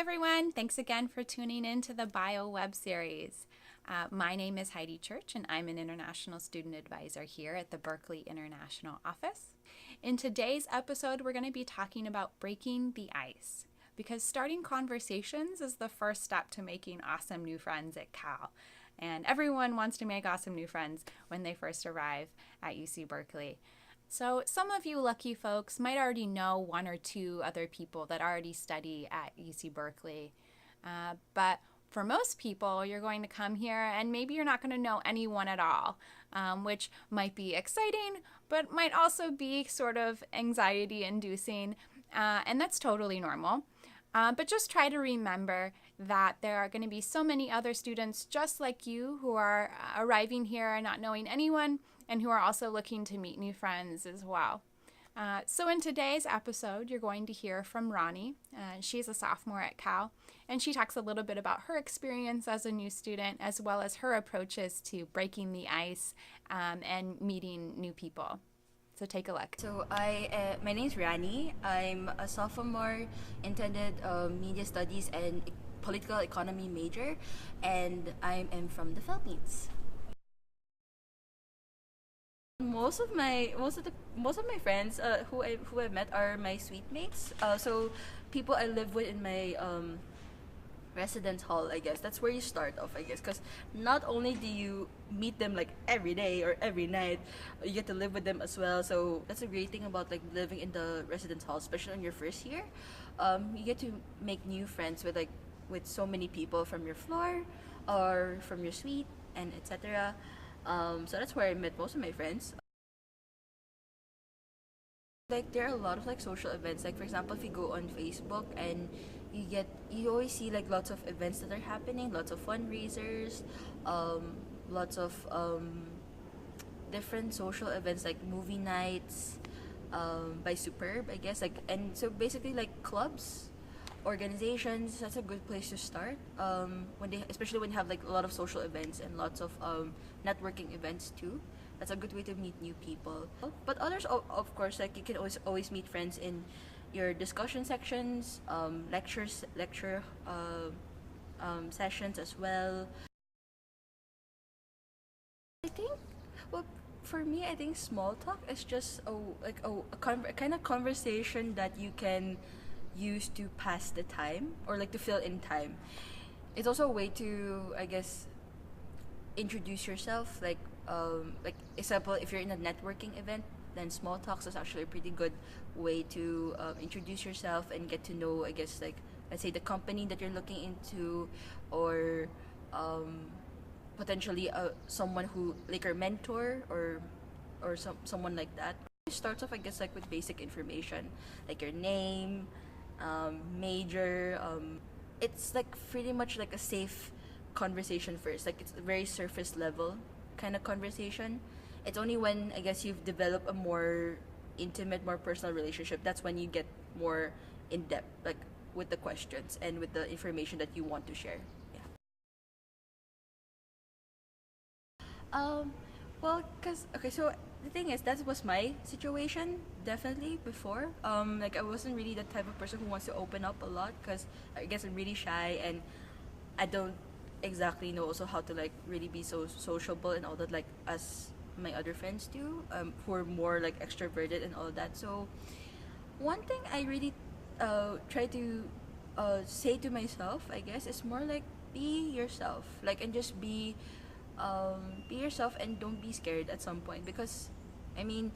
everyone. Thanks again for tuning in to the Bio Web Series. My name is Heidi Church, and I'm an International Student Advisor here at the Berkeley International Office. In today's episode, we're going to be talking about breaking the ice, because starting conversations is the first step to making awesome new friends at Cal. And everyone wants to make awesome new friends when they first arrive at UC Berkeley. So some of you lucky folks might already know one or two other people that already study at UC Berkeley. But for most people, you're going to come here and maybe you're not going to know anyone at all, which might be exciting, but might also be sort of anxiety inducing. And that's totally normal. But just try to remember that there are going to be so many other students just like you who are arriving here and not knowing anyone, and who are also looking to meet new friends as well. So in today's episode, you're going to hear from Ronnie. She's a sophomore at Cal, and she talks a little bit about her experience as a new student, as well as her approaches to breaking the ice and meeting new people. So take a look. So my name is Rani. I'm a sophomore, intended media studies and political economy major, and I am from the Philippines. Most of my friends who I met are my suite mates. So people I live with in my residence hall, I guess. That's where you start off, I guess, because not only do you meet them like every day or every night, you get to live with them as well. So that's a great thing about like living in the residence hall, especially on your first year. You get to make new friends with so many people from your floor or from your suite and etc. So that's where I met most of my friends. Like there are a lot of like social events. Like for example, if you go on Facebook and you always see like lots of events that are happening, lots of fundraisers, lots of different social events like movie nights, by Superb, I guess. Like, and so basically like clubs, organizations, that's a good place to start, especially when you have like a lot of social events and lots of networking events too. That's a good way to meet new people. But others, of course, like you can always meet friends in your discussion sections, lecture sessions as well. I think, well, for me, I think small talk is just a kind of conversation that you can use to pass the time or like to fill in time. It's also a way to, I guess, introduce yourself. Like example, if you're in a networking event, then small talks is actually a pretty good way to introduce yourself and get to know, I guess, like let's say the company that you're looking into, or potentially someone who like your mentor or someone like that. It starts off, I guess, like with basic information like your name, major. It's like pretty much like a safe conversation first. Like it's a very surface level kind of conversation. It's only when I guess you've developed a more intimate, more personal relationship, that's when you get more in depth, like with the questions and with the information that you want to share. Yeah. Well, so the thing is, that was my situation definitely before. Like I wasn't really the type of person who wants to open up a lot, because I guess I'm really shy and I don't exactly know also how to like really be so sociable and all that, like as my other friends do, who are more like extroverted and all that. So one thing I really try to say to myself, I guess, is more like be yourself, like, and just be yourself and don't be scared at some point, because I mean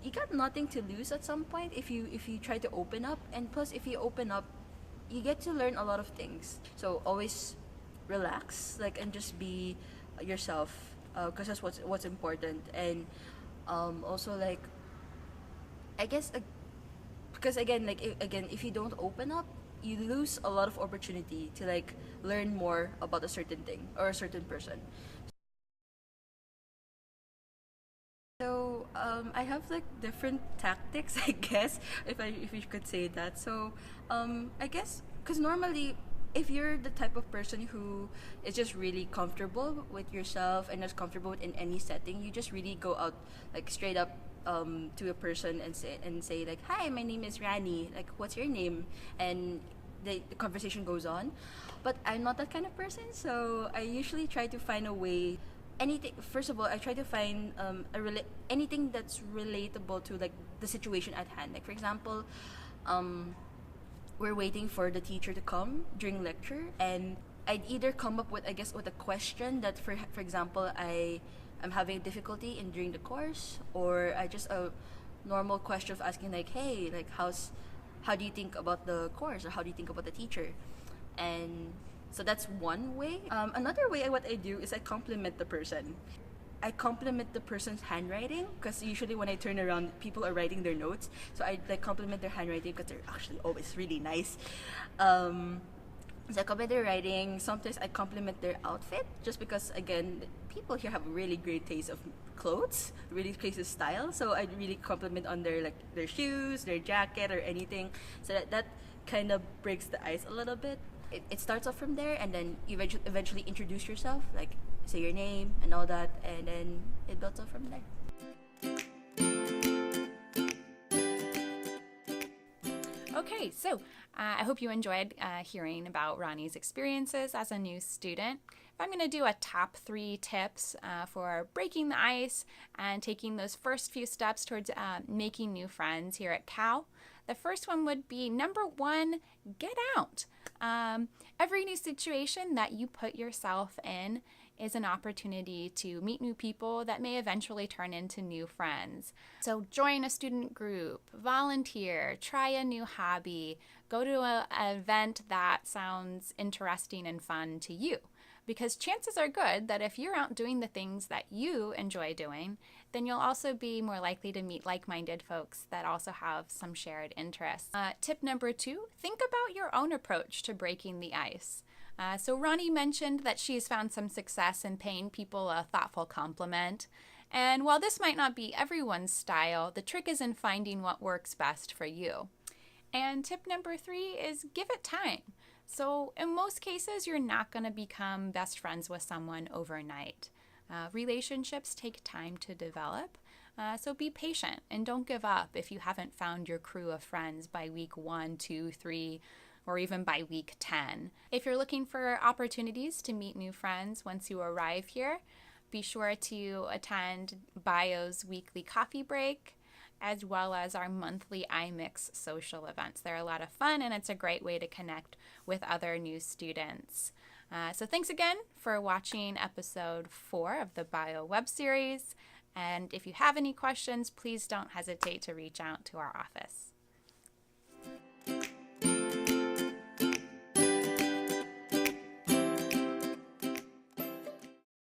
you got nothing to lose at some point if you try to open up, and plus if you open up you get to learn a lot of things. So always relax, like, and just be yourself, because that's what's important. And also like I guess because again, like if you don't open up, you lose a lot of opportunity to like learn more about a certain thing or a certain person. So I have like different tactics, I guess, if you could say that. So I guess because normally, if you're the type of person who is just really comfortable with yourself and is comfortable in any setting, you just really go out like straight up to a person and say like, "Hi, my name is Rani. Like, what's your name?" And the conversation goes on. But I'm not that kind of person, so I usually try to find a way. Anything. First of all, I try to find anything that's relatable to like the situation at hand. Like for example, we're waiting for the teacher to come during lecture, and I'd either come up with, I guess, with a question that, for example, I am having difficulty in during the course, or I just a normal question of asking like, hey, like how do you think about the course, or how do you think about the teacher, and so that's one way. Another way, what I do is I compliment the person. I compliment the person's handwriting, because usually when I turn around, people are writing their notes. So I like compliment their handwriting because they're actually always really nice. So I compliment their writing. Sometimes I compliment their outfit, just because again, people here have really great taste of clothes, really great taste of style. So I really compliment on their shoes, their jacket, or anything. So that kind of breaks the ice a little bit. It starts off from there, and then you eventually introduce yourself, like say your name and all that, and then it builds up from there. Okay, so I hope you enjoyed hearing about Ronnie's experiences as a new student. If I'm going to do a top 3 tips for breaking the ice and taking those first few steps towards making new friends here at Cal, the first one would be number 1, get out. Every new situation that you put yourself in is an opportunity to meet new people that may eventually turn into new friends. So join a student group, volunteer, try a new hobby, go to an event that sounds interesting and fun to you. Because chances are good that if you're out doing the things that you enjoy doing, then you'll also be more likely to meet like-minded folks that also have some shared interests. Tip number 2, think about your own approach to breaking the ice. So Ronnie mentioned that she's found some success in paying people a thoughtful compliment. And while this might not be everyone's style, the trick is in finding what works best for you. And tip number 3 is give it time. So in most cases, you're not going to become best friends with someone overnight. Relationships take time to develop, so be patient and don't give up if you haven't found your crew of friends by week 1, 2, 3, or even by week 10. If you're looking for opportunities to meet new friends once you arrive here, be sure to attend Bio's weekly coffee break, as well as our monthly iMix social events. They're a lot of fun, and it's a great way to connect with other new students. So thanks again for watching episode 4 of the Bio web series. And if you have any questions, please don't hesitate to reach out to our office.